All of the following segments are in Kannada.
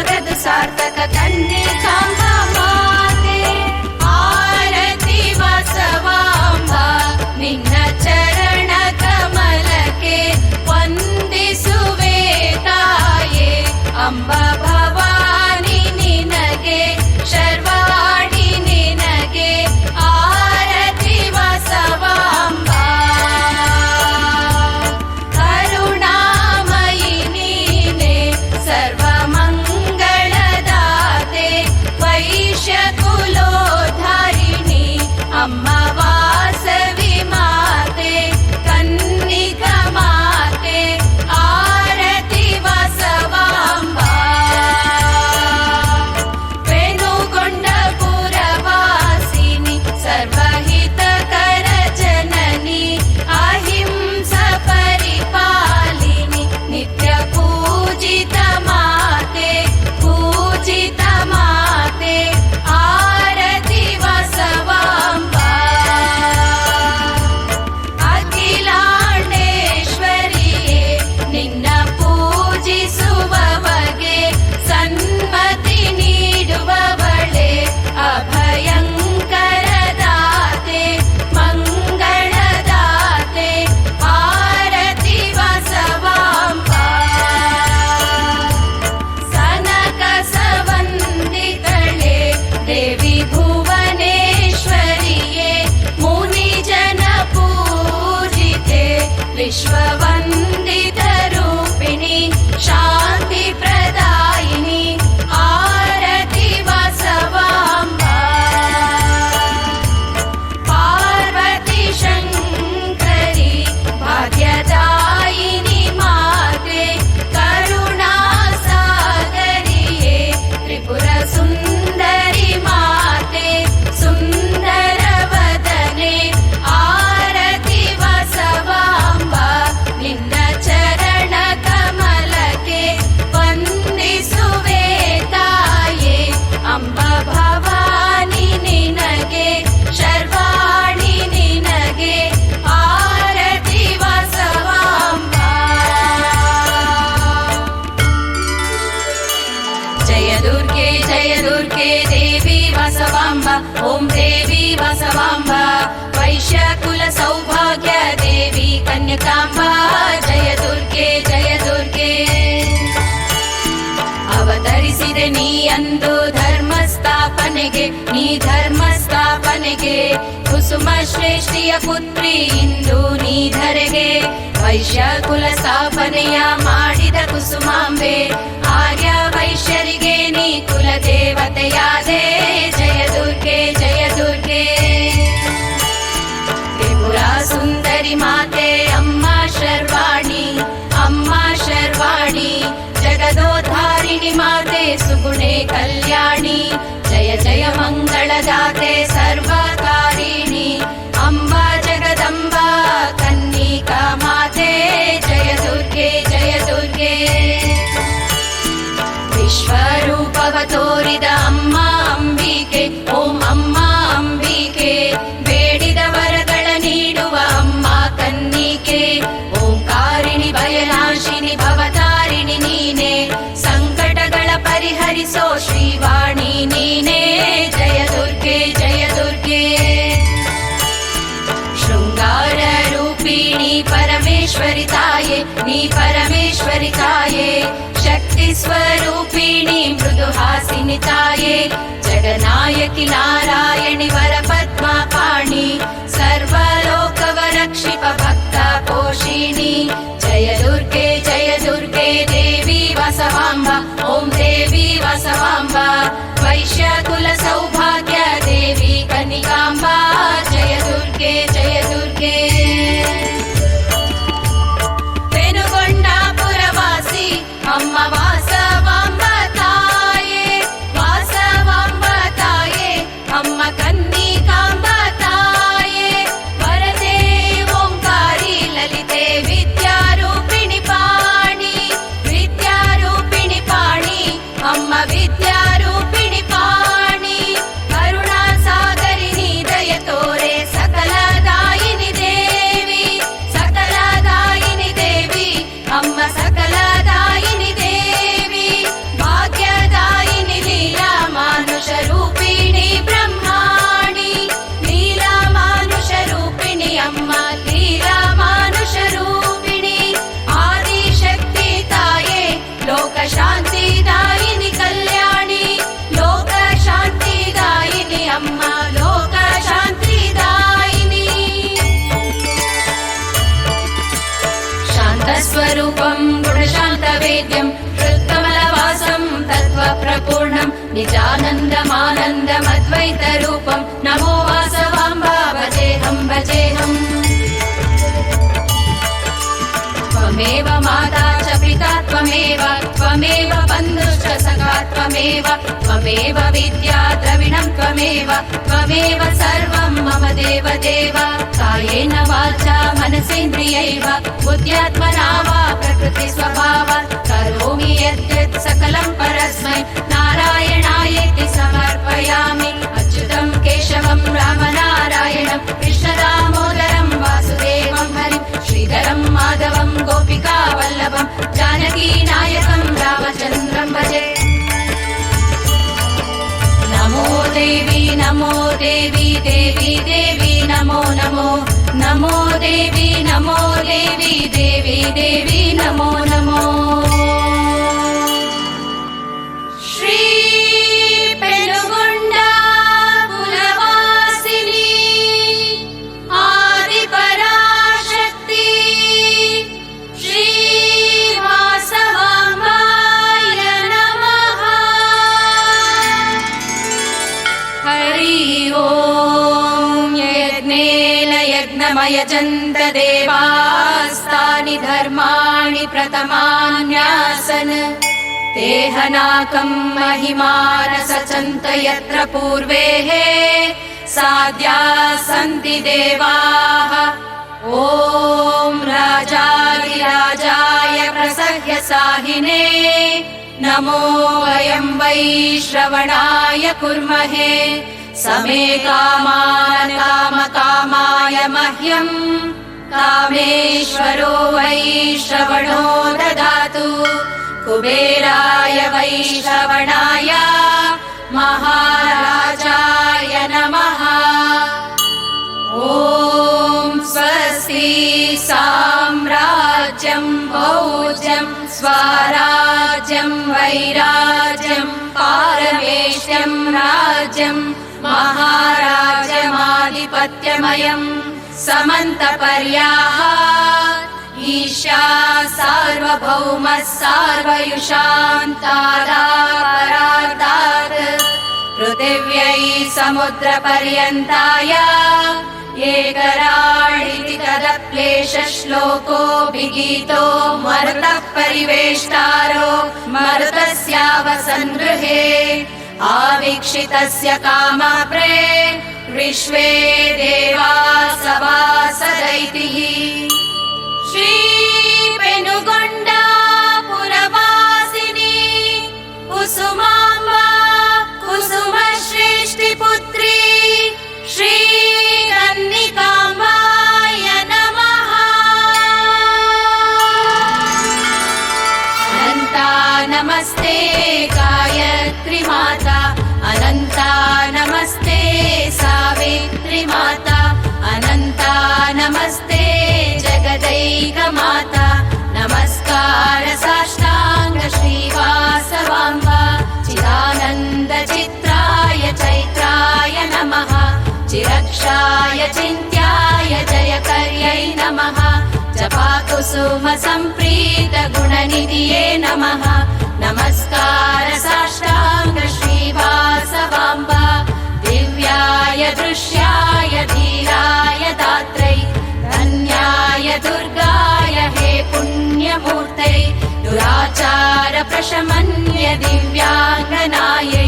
ಆಗದು ಸಾರ್ಥಕ ಕನ್ನಿಕಾಂಬ ಮಾತೆ. ಆರತಿ ಬಸವಾಂಬ ನಿನ್ನ ಚರಣ ಕಮಲಕ್ಕೆ ವಂದಿಸುವೆ ತಾಯೇ. ಅಂಬ ಭವಾನಿ ನಿನಗೆ ಶರ್ವಾಣಿ ನಿನಗೆ ಆರತಿ ಬಸವಾಂಬ. ಕರುಣಾಮಯಿ ನೀನೆ ಸರ್ವಮಂಗಳದಾತೆ ವೈಶ್ಯಕುಲೋದ್ಧಾರಿಣಿ ಅಮ್ಮ ವಾಸವಿ ಮಾತೆ ಕನ್ನಿಕಾ ಮಾತೆ ಆರತಿ ಬಸವಾಂಬ. ವೇಣುಗೊಂಡಪುರವಾಸಿನಿ ಸರ್ವಹಿತಕರ ಜನನಿ ಅಹಿಂಸ ಪರಿಪಾಲಿನಿ ನಿತ್ಯ ಪೂಜಿತ ಮಾತೆ ಪೂಜಿತ ಮಾತೆ ಆರತಿ ಬಸವಾಂಬ. ಅಖಿಲಾಂಡೇಶ್ವರಿಯೇ ನಿನ್ನ ಪೂಜಿಸುವವಗೆ ಸನ್ಮತಿ ನೀಡುವವಳೆ ಅಭಯಂಕರದಾತೆ ಮಂಗಳದಾತೆ ಆರತಿ ಬಸವಾಂಬ. ಸನಕ ಸವಂದಿತಳೆ ದೇವಿ ಭುವನೇಶ್ವರಿಯೇ ಮುನಿಜನ ಪೂಜಿತೆ ವಿಶ್ವವಂದಿತ ರೂಪಿಣಿ ಶಾಂತಿ ಪ್ರದಾಯಿನಿ ಆರತಿ ಬಸವಾಂಬ. ಪಾರ್ವತಿ ಶಂಕರಿ ಭಾಗ್ಯದಾಯಿನಿ ಮಾತೆ ಕರುಣಾ ಸಾಗರಿಯೇ ತ್ರಿಪುರ ಸುಂದರಿ ಮಾತೆ ಸುಂದರ ವದನೆ ಆರತಿ ಬಸವಾಂಬ. ನಿನ್ನ ಚರಣ ಕಮಲಕ್ಕೆ ವಂದಿಸುವೆ ತಾಯೇ. ಅಂಬ ಭವಾನಿ ನಿನಗೆ ಶರ್ವಾಣಿ ನಿನಗೆ ಆರತಿ ಬಸವಾಂಬ. ಜಯ ದುರ್ಗೆ ದೇವಿ ಬಸವಾಂಬ. ಓಂ ದೇವಿ ಬಸವಾಂಬ ವೈಶ್ಯಕುಲ ಸೌಭಾಗ್ಯ ದೇವಿ ಕನ್ಯಕಾಂಬ. ಜಯ ದುರ್ಗೆ ಅವತರಿಸಿದೆ ನೀ ಅಂದು ಧರ್ಮ ಸ್ಥಾಪನೆಗೆ ನೀ ಧರ್ಮ ಸ್ಥಾಪನೆಗೆ ಕುಸುಮ ಶ್ರೇಷ್ಠಿಯ ಪುತ್ರಿ ಇಂದು ನೀ ಧರೆಗೆ. ವೈಶ್ಯಕುಲ ಸ್ಥಾಪನೆಯ ಮಾಡಿದ ಕುಸುಮಾಂಬೆ ಆರ್ಯ ವೈಶ್ಯರಿಗೆ ನೀ ಕುಲ ದೇವತೆಯಾದೆ. ಜಯ ದುರ್ಗೆ ತ್ರಿಪುರ ಸುಂದರಿ ಮಾತೆ ಅಮ್ಮ ಶರ್ವಾಣಿ ಜಗದೋದ್ಧಾರಿಣಿ ಮಾತೆ ಸುಗುಣೆ ಕಲ್ಯಾಣಿ. ಜಯ ಜಯ ಮಂಗಳದಾತೆ ಸರ್ವಕಾರಿಣಿ ಅಂಬ ಜಗದಂಬ ಕನ್ನಿಕಾ ಮಾತೆ. ಜಯ ದುರ್ಗೆ ವಿಶ್ವರೂಪವ ತೋರಿದ ಅಮ್ಮ ಅಂಬಿಕೆ. ಓಂ ಅಮ್ಮ ಅಂಬಿಕೆ ಬೇಡಿದ ವರಗಳ ನೀಡುವ ಅಮ್ಮ ಕನ್ನಿಕೆ. ಓಂಕಾರಿಣಿ ಭಯನಾಶಿನಿ ಭವತಾರಿಣಿ ನೀನೆ ಸಂಕಟಗಳ ಪರಿಹರಿಸೋ ಶ್ರೀವಾಣಿ ನೀನೆ. ಜಯ ದುರ್ಗೆ ಶೃಂಗಾರ ರೂಪಿಣಿ ಪರಮೇಶ್ವರಿ ತಾಯೇ ನೀ ಪರಮೇಶ್ವರಿ ತಾಯೇ. ಶಕ್ತಿ ಸ್ವರೂಪಿಣಿ ಮೃದುಹಾಸಿನಿ ತಾಯೇ ಜಗನಾಯಕಿ ನಾರಾಯಣಿ ವರ ಪದ್ಮ ಪಾಣಿ ಸರ್ವಲೋಕವ ರಕ್ಷಿಪ ಭಕ್ತ ಪೋಷಿಣಿ. ಜಯ ದುರ್ಗೆ ದೇವಿ ಬಸವಾಂಬ. ಓಂ ದೇವಿ ಬಸವಾಂಬ ವೈಶ್ಯಕುಲ ಸೌಭಾಗ್ಯ ದೇವಿ ಕನ್ನಿಕಾಂಬ. ಜಯ ದುರ್ಗೆ ವೇಣುಗೊಂಡಪುರವಾಸಿ ಅಮ್ಮ ವಾಸವಾಂಬ ತಾಯೇ ಅಮ್ಮ ಕನ್ನಿಕಾಂಬ ತಾಯೇ. ವರದೆ ಓಂಕಾರಿ ಲಲಿತೆ ವಿದ್ಯಾರೂಪಿಣಿ ಪಾಣಿ ಅಮ್ಮ ವಿದ್ಯಾರೂಪಿಣಿ ಪಾಣಿ. ಕರುಣಾ ಸಾಗರಿಣಿ ದಯ ತೋರೆ ಸಕಲದಾಯಿನಿ ದೇವಿ ಅಮ್ಮ ಸಕಲದಾಯಿನಿ ದೇವಿ ಭಾಗ್ಯದ वेद्यं हृत्कमलवासं तत्त्वप्रपूर्णं निजानन्दमानन्दमद्वैतरूपं नमो वासवाम्बा भजेऽहं भजेऽहम् त्वमेव माता च पिता त्वमेव त्वमेव बन्धुश्च सखा त्वमेव त्वमेव विद्या द्रविणं त्वमेव त्वमेव सर्वं मम देवदेव कायेन वाचा मनसेन्द्रियैव बुद्ध्यात्मना वा प्रकृतिस्वभावात् करोमि यद्यत् सकलं परस्मै नारायणायेति समर्पयामि अच्युतं केशवं रामनारायणं कृष्णदामोदरं वासुदेवं हरिं श्रीधरं माधवं गोपिकावल्लभं जानकीनायकं रामचन्द्रं भजे नमो देवी देवी देवी नमो नमो नमो देवी देवी देवी नमो नमो श्री पेनुगोंडा कुलवासिनी आदिपराशक्ति श्री वासवाम्बाय नमः हरि ओम यज्ञेन यज्ञमयजन्त देवास्तानि धर्माणि प्रथमान्यासन तेहनाकं महिमानसचन्त यत्र पूर्वेः साध्या सन्ति देवाः ॐ राजाधिराजाय प्रसह्य साहिने नमो वयं वै श्रवणाय कुर्महे समे कामान् कामकामाय मह्यं कामेश्वरो वै श्रवणो ददातु कुबेराय वै श्रवणाय महाराजाय नमः ॐ स्वस्ति साम्राज्यं भौज्यं स्वराज्यं वैराज्यं पारमेष्ठ्यं राज्यं महाराजमाधिपत्यमयं समन्तपर्याः ईशा सार्वभौमः सार्वयुषान्तादापरार्धात् पृथिव्यै समुद्रपर्यन्ताय एकराळिति तदप्लेशश्लोकोऽभिगीतो मरुतः परिवेष्टारो मरुतस्यावसङ्गृहे आवीक्षितस्य कामाप्रे विश्वे देवा सभासदैतिः श्री पेनुगोंडा पुरवासिनी कुसुमाम्बा कुसुमश्रेष्ठिपुत्री श्री कन्निकाम्बाय नमः अनन्ता नमस्ते गायत्री माता अनन्ता नमस्ते सावित्री माता अनन्ता नमस्ते जगदैक माता नमस्कार साष्टांग श्रीवासवाम्बा चिदानन्द चित्राय चैत्राय नमः चिरक्षाय चिन्त्याय जयकर्यै नमः जपाकुसुम सम्प्रीत गुणनिधिये नमः नमस्कार साष्टांग श्रीवासवाम्बा दिव्याय दृश्याय धीराय दात्रै धन्याय दुर्गाय हे पुण्यमूर्तै दुराचार प्रशमन्य दिव्यांगनायै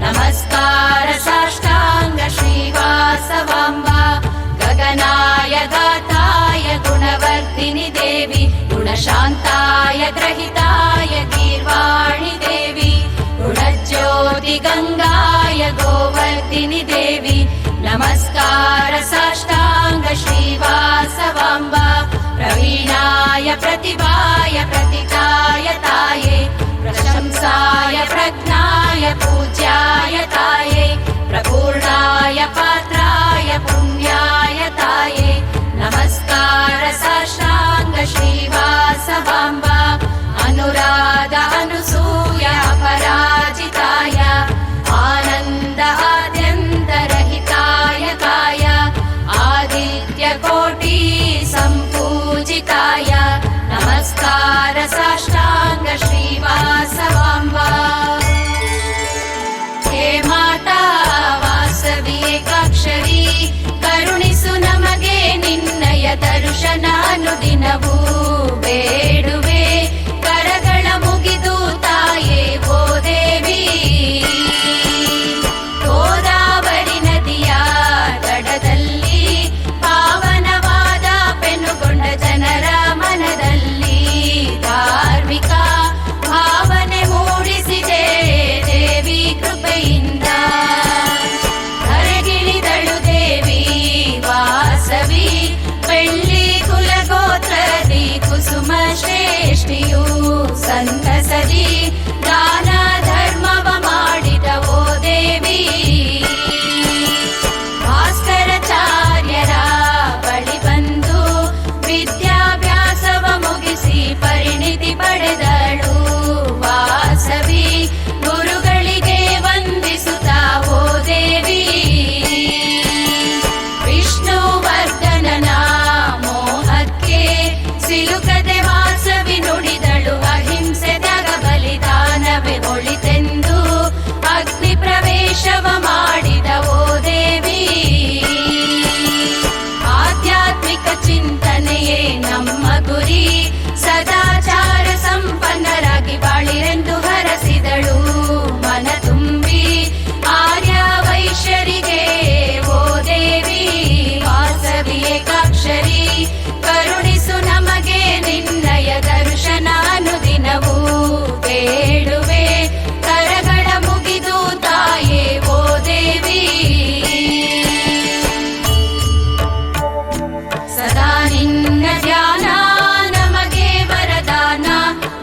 नमस्कार साष्टांग श्रीवासवाम्बा गगनाय गाताय गुणवर्धिनि देवी गुणशान्ताय ग्रहिताय गीर्वाणि देवी गुणज्योति गंगाय गोवर्धिनि देवी नमस्कार साष्टांग श्रीवासवाम्बा प्रवीणाय प्रतिभाय प्रतिताय ताये प्रशंसाय प्रज्ञाय पूज्याय ताये प्रपूर्णाय पात्राय पुण्याय ताये नमस्कार साष्टांग श्रीवासवाम्बा अनुराग अनुसूय अपराजिताय आनन्द आद्यन्तरहिताय काय आदित्यकोटि सम्पूजिताय नमस्कार ಸಾಷ್ಟಾಂಗ ಶ್ರೀವಾಸವಾಂಬಾ. ಹೇ ಮಾತಾ ವಾಸವಿ ಏಕಾಕ್ಷರಿ, ಕರುಣಿಸು ನಮಗೆ ನಿನ್ನಯ ದರ್ಶನ ಅನುದಿನವೂ ಬೇಡುವೆ. ಕರಗಳ ಮುಗಿದು ತಾಯೇ ಓ ದೇವಿ, ಗೋದಾವರಿ ನದಿಯ ದಡದಲ್ಲಿ ಪಾವನವಾದ ಪೆನುಗೊಂಡ ಜನರ ಮನದಲ್ಲಿ ಧಾರ್ಮಿಕ ಭಾವನೆ ಮೂಡಿಸಿದೆ ದೇವಿ ಕೃಪೆಯಿಂದ. ಧರೆಗಿಳಿದಳು ದೇವಿ ವಾಸವಿ, ಬೆಳ್ಳಿ ಕುಲಗೋತ್ರದಿ ಕುಸುಮ ಶ್ರೇಷ್ಠಿಯು ಸಂತಸದಿ ದಾನ ಧರ್ಮವ ಮಾಡಿದವೋ ದೇವಿ. ಭಾಸ್ಕರಾಚಾರ್ಯರ ಬಳಿ ಬಂದು ವಿದ್ಯಾಭ್ಯಾಸವ ಮುಗಿಸಿ ಪರಿಣಿತಿ ಪಡೆದಳು ವಾಸವಿ. ಗುರುಗಳಿಗೆ ವಂದಿಸುತ್ತಾ ಓ ದೇವಿ, ವಿಷ್ಣುವರ್ಧನನ ಮೋಹಕ್ಕೆ ಸಿಲುಕದೆ ವಾಸವಿ ನುಡಿದಳು ಅಹಿಂಸೆ ತ್ಯಾಗ ಬಲಿದಾನವೇ ಒಳಿತೆಂದು ಅಗ್ನಿ ಪ್ರವೇಶವ ಮಾಡಿದ ಓ ದೇವಿ. ಆಧ್ಯಾತ್ಮಿಕ ಚಿಂತನೆಯೇ ನಮ್ಮ ಗುರಿ, ಸದಾಚಾರ ಸಂಪನ್ನರಾಗಿ ಬಾಳಿರೆಂದು ಹರಸಿದಳು ಮನ ತುಂಬಿ ಆರ್ಯ ವೈಶ್ಯರಿಗೆ ಓ ದೇವಿ. ವಾಸವಿ ಏಕಾಕ್ಷರಿ, ಕರುಣಿಸು ನಮಗೆ ನಿನ್ನಯ ದರ್ಶನ ಅನುದಿನವೂ ಬೇಡುವೆ. ಕರಗಳ ಮುಗಿದು ತಾಯೇ ಓ ದೇವಿ, ಸದಾ ನಿನ್ನ ಧ್ಯಾನ ನಮಗೆ ವರದಾನ.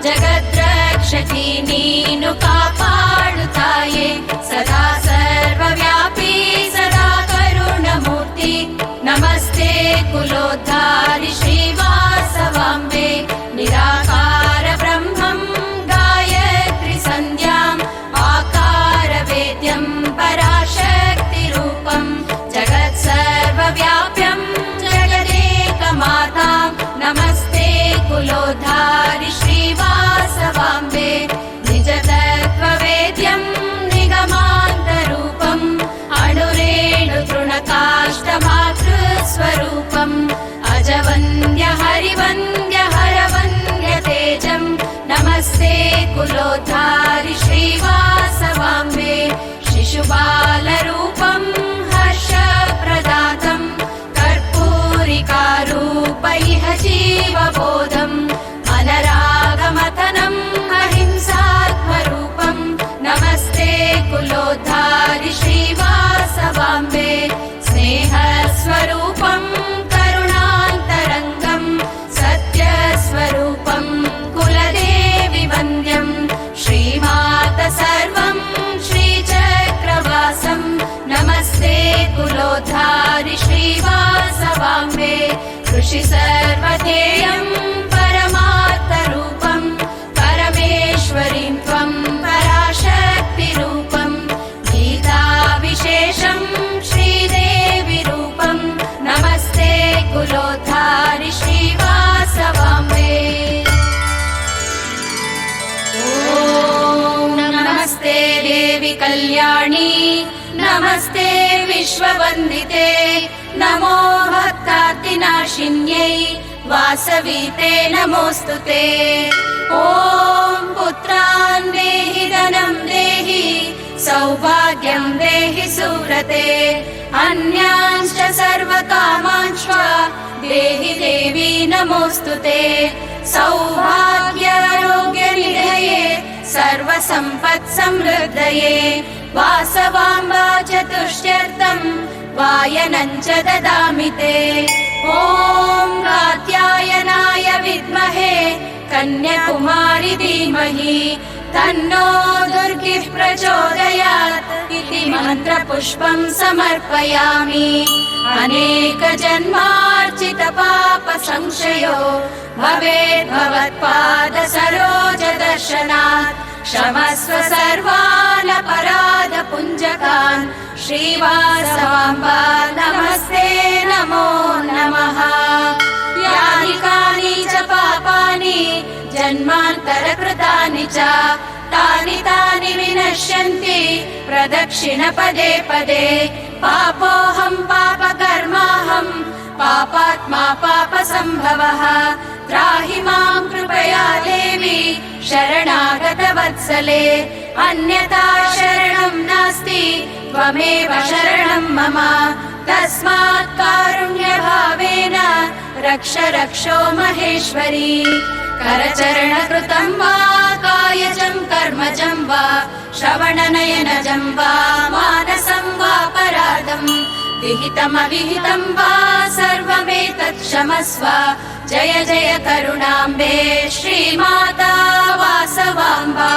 ಜಗದ್ರಕ್ಷಕಿ ನೀನು ಕಾಪಾಡುತ್ತಾಯೆ, ಸದಾ ಸರ್ವವ್ಯಾಪಿ ಸದಾ ಕರುಣಮೂರ್ತಿ. ನಮಸ್ತೆ ಕುಲೋದ್ಧಾರಿ ಶ್ರೀವಾಸವಾಂಬೆ, ನಿರಾಕಾರ ಬ್ರಹ್ಮಂ ಗಾಯತ್ರಿ ಸಂಧ್ಯಾಂ ಆಕಾರ ವೇದ್ಯಂ ಪರಾಶಕ್ತಿ ರೂಪಂ. ಜಗತ್ ಸರ್ವವ್ಯಾಪ್ಯಂ ಜಗದೇಕ ಮಾತಾ. ನಮಸ್ತೆ ಕುಲೋದ್ಧಾರಿ ಶ್ರೀವಾಸವಾಂಬೆ, ನಿಜ ತತ್ವವೇದ್ಯಂ ನಿಗಮಾಂತ ರೂಪಂ. ಅಣುರೇಣು ತೃಣಕಾಷ್ಟ ಮಾತೃ ಸ್ವರೂಪಂ. ಅಜವಂದ್ಯ ಹರಿವಂದ್ಯ ಹರವಂದ್ಯ ತೇಜಂ. ನಮಸ್ತೆ ಕುಲೋದ್ಧಾರಿ ಶ್ರೀವಾಸವಾಂಬೆ, ಶಿಶುಬಾಲರೂಪಂ ಹರ್ಷ ಪ್ರದಾತಂ. ಕರ್ಪೂರಿಕಾರೂಪ ಇಹ ಜೀವಬೋಧಂ. ಅನರಾಗಮಥನಂ ಅಹಿಂಸಾತ್ಮರೂಪಂ. ನಮಸ್ತೆ ಕುಲೋದ್ಧಾರಿ ಶ್ರೀವಾಸವಾಂಬೆ, ಸ್ನೇಹ ಸ್ವರೂಪಂ ಕರುಣಾಂತರಂಗಂ. ಸತ್ಯ ಸ್ವರೂಪಂ ಕುಲದೇವಿ ವಂದ್ಯಂ. ಶ್ರೀಮಾತ ಸರ್ವಂ ಶ್ರೀಚಕ್ರವಾಸಂ. ನಮಸ್ತೆ ಕುಲೋದ್ಧಾರಿ ಶ್ರೀವಾಸವಾಂಬೆ, ಋಷಿ ಸರ್ವಧೇಯಂ ಪರಮಾರ್ಥ ರೂಪಂ. ಪರಮೇಶ್ವರೀಂ ತ್ವಂ ಪರಾಶಕ್ತಿ ರೂಪಂ. ಗೀತಾ ವಿಶೇಷಂ ಶ್ರೀದೇವಿ ರೂಪಂ. ನಮಸ್ತೆ ಕುಲೋದ್ಧಾರಿ ಶ್ರೀವಾಸವಾಂಬೆ. ಓಂ ನಮಸ್ತೆ ದೇವಿ ಕಲ್ಯಾಣಿ, ನಮಸ್ತೆ ವಿಶ್ವವಂದಿತೆ. ನಮೋ ಭಕ್ತಾರ್ತಿನಾಶಿನ್ಯೈ ವಾಸವಿ ತೇ ನಮೋಸ್ತುತೆ. ಓಂ ಪುತ್ರಾನ್ ದೇಹಿ ಧನಂ ದೇಹಿ ಸೌಭಾಗ್ಯಂ ದೇಹಿ ಸುವ್ರತೆ. ಅನ್ಯಾಂಶ್ಚ ಸರ್ವಕಾಮಾಂಶ್ಚ ದೇಹಿ ದೇವಿ ನಮೋಸ್ತುತೆ. ಸೌಭಾಗ್ಯಾರೋಗ್ಯನಿಧಯೇ ಸರ್ವಸಂಪತ್ ಸಮೃದ್ಧಯೇ. ವಾಸವಾಂಬಾ ಚತುಷ್ಟ್ಯರ್ಥಂ ವಾಯನಂಚ ದದಾಮಿ ತೇ. ಓಂ ಕಾತ್ಯಾಯನಾಯ ವಿದ್ಮಹೇ ಕನ್ಯಾಕುಮಾರಿ ಧೀಮಹಿ ತನ್ನೋ ದುರ್ಗಿಃ ಪ್ರಚೋದಯಾತ್ ಇತಿ ಮಂತ್ರ ಪುಷ್ಪಂ ಸಮರ್ಪಯಾಮಿ. ಅನೇಕ ಜನ್ಮಾರ್ಜಿತ ಪಾಪ ಸಂಶಯೋ ಭವೇತ್ ಭವತ್ಪಾದ ಸರೋಜ ದರ್ಶನಾತ್. ಕ್ಷಮಸ್ವ ಸರ್ವಾನ್ ಅಪರಾಧ ಪುಂಜಕಾನ್. ಶ್ರೀವಾಸವಾಂಬಾ ನಮಸ್ತೆ ನಮೋ ನಮಃ. ಯಾನಿ ಕಾನಿ ಚ ಪಾಪಾನಿ जन्मान्तरकृतानि च तानि तानि विनश्यन्ति प्रदक्षिण पदे पदे पापोऽहं पापकर्माहं पापात्मा पापसम्भवः त्राहि मां कृपया देवी शरणागतवत्सले अन्यथा शरणं नास्ति त्वमेव शरणं मम तस्मात् कारुण्यभावेन रक्ष रक्षो महेश्वरी करचरणकृतं वा कायजं कर्मजं वा श्रवणनयनजं वा मानसं वापराधं विहितमविहितं वा सर्वमेतत् क्षमस्व जय जय करुणाम्बे श्रीमाता वासवाम्बा।